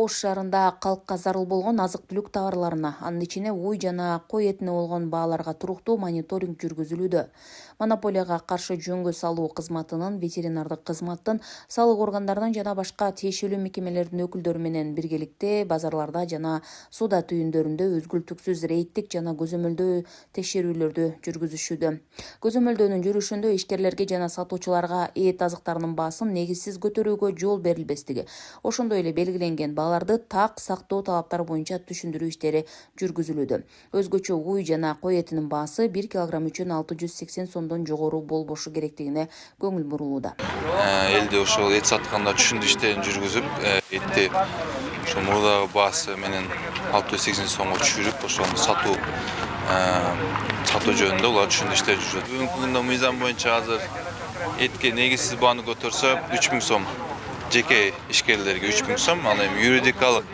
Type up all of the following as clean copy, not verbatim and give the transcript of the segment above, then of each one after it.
Ош шаарында калкка зарыл болгон азык-түлүк товарларына, анын ичине уй жана кой этине болгон бааларга туруктуу мониторинг жүргүзүлүүдө. Монополияга каршы жөнгө салуу кызматынын, ветеринардык кызматтын, салык органдарынын жана башка тиешелүү мекемелердин өкүлдөрү менен биргеликте базарларда жана соода түйүндөрүндө өзгүлтүксүз рейдтик жана көзөмөлдөө текшерүүлөрдү жүргүзүшүүдө. Көзөмөлдөөнүн жүрүшүндө ишкерлерге жана сатуучуларга эт азыктарынын баасын негизсиз көтөрүүгө жол берилбестиги, ошондой эле белгиленген бааларды так сактоо талаптары боюнча түшүндүрүү иштери жүргүзүлүүдө. Өзгөчө уй жана кой этинин баасы 1 килограмм үчүн 680 сомдон жогору болбошу керектигине көңүл бурулууда. Элде ошол эт сатканда түшүндүрүү иштерин жүргүзүп, этти ошо мурдагы баасы менен 680 сомго түшүрүп, ошону сатуу жөнүндө улар түшүндүрүү иштери жүрүшөт. Бүгүнкү күндө мыйзам боюнча азыр этке негизсиз бааны көтөрсө 3000 сом. Жеке ишкерлерге 3000 сом, ал эми юридикалык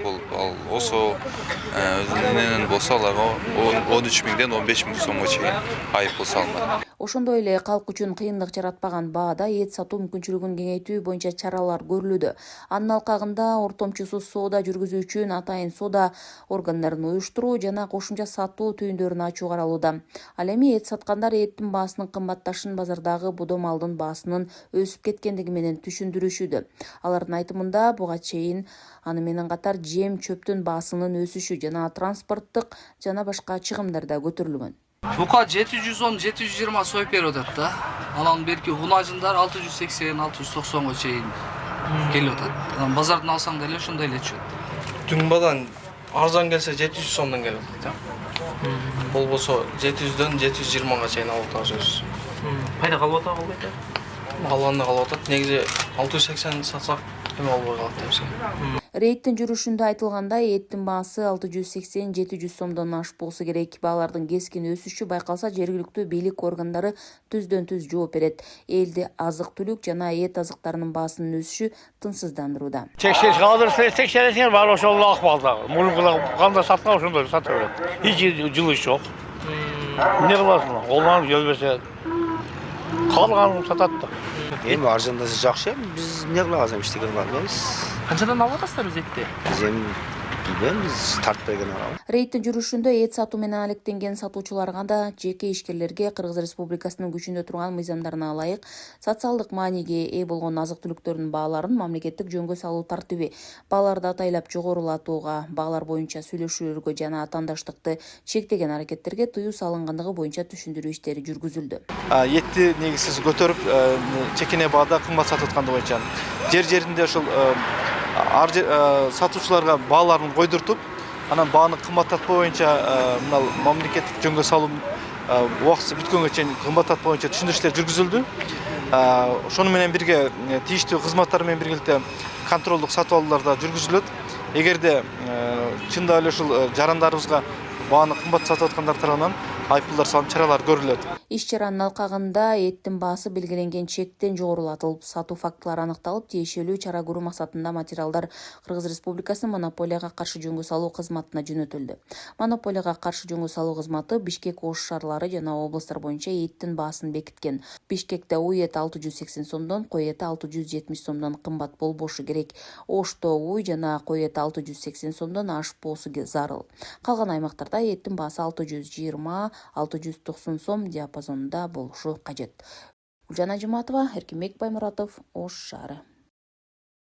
болсо өзүнүн болсо аларга 13000ден 15000 сомго чейин айыппул салынат. Ошондой эле калк үчүн кыйындык жаратпаган баада эт сатуу мүмкүнчүлүгүн кеңейтүү боюнча чаралар көрүлүүдө. Анын алкагында ортомчусуз соода жүргүзүү үчүн атайын соода органдарын уюштуруу жана кошумча сатуу түйүндөрүн ачуу каралууда. Ал эми эт саткандар эттин баасынын кымбатташын базардагы бодо малдын баасынын өсүп кеткендиги менен түшүндүрүшүүдө. Алардын айтымында буга чейин аны менен катар жем чөптүн баасынын өсүшү жана транспорттук жана башка чыгымдар да көтөрүлгөн. Бука 710-720 союп берип атат да. Анан берки унажындар 680-690го чейин келип атат. Анан базардан алсаң деле ошондой эле чөп. Дүңбадан арзан келсе 700 сомдон келип атат. Болбосо 700дөн 720га чейин алып атабыз. Пайда калып атабы албайт? Алганда калып атат. Негизи 680 сатсак эме болбой калат деп. Рейдтин жүрүшүндө айтылгандай, эттин баасы 680-700 сомдон ашпоосу керек. Баалардын кескин өсүшү байкалса, жергиликтүү бийлик органдары түздөн-түз жооп берет. Элди азык-түлүк жана эт азыктарынын баасынын өсүшү тынчсызандырууда. Текшериш азыр текшересиңер бар ошол акыбалда. Мурункуда кандай саткан ошондой сатып берет. Эч жылыш жок. Эмне кыласың? Олар жөлбөсө калганын сатат да. Эми арзандаса жакшы, биз эмне кылабыз, эчтеке кыла албайбыз. Канчадан алып атасыздар этти? Биз эми билбейбиз, тартып берген алабыз. Рейдтин жүрүшүндө эт сатуу менен алектенген сатуучуларга да, жеке ишкерлерге Кыргыз Республикасынын күчүндө турган мыйзамдарына ылайык социалдык мааниге ээ болгон азык-түлүктөрдүн бааларын мамлекеттик жөнгө салуу тартиби, бааларды атайлап жогорулатууга, баалар боюнча сүйлөшүүлөргө жана атаандаштыкты чектеген аракеттерге тыюу салынгандыгы боюнча түшүндүрүү иштери жүргүзүлдү. Этти негизсиз көтөрүп, чекине баада кымбат сатып атканы боюнча жер-жеринде ошол сатуучуларга бааларын койдуртуп, анан бааны кымбаттатпоо боюнча мына мамлекеттик жөнгө салуу убактысы бүткөнгө чейин кымбаттатпоо боюнча түшүндүрүү иштери жүргүзүлдү. Ошону менен бирге тийиштүү кызматтар менен биргеликте контролдук сатып алуулар да жүргүзүлөт. Эгерде чындап эле ушул жарандарыбызга бааны кымбат сатып аткандар тарабынан айыппулдар салынып чаралар көрүлөт. Иш-чаранын алкагында эттин баасы белгиленген чектен жогорулатылып, сатуу фактылары аныкталып, тиешелүү чара көрүү максатында материалдар Кыргыз Республикасынын монополияга каршы жөнгө салуу кызматына жөнөтүлдү. Монополияга каршы жөнгө салуу кызматы Бишкек, Ош шаарлары жана областтар боюнча эттин баасын бекиткен. Бишкекте уй эти 680 сомдон, кой эти 670 сомдон кымбат болбошу керек. Ошто уй жана кой эти 680 сомдон ашпоосу зарыл. Калган аймактарда эттин баасы 620-690 сом диапазонунда болушу кажет. Гүлжан Ажыматова, Эркинбек Баймуратов, Ош шаары.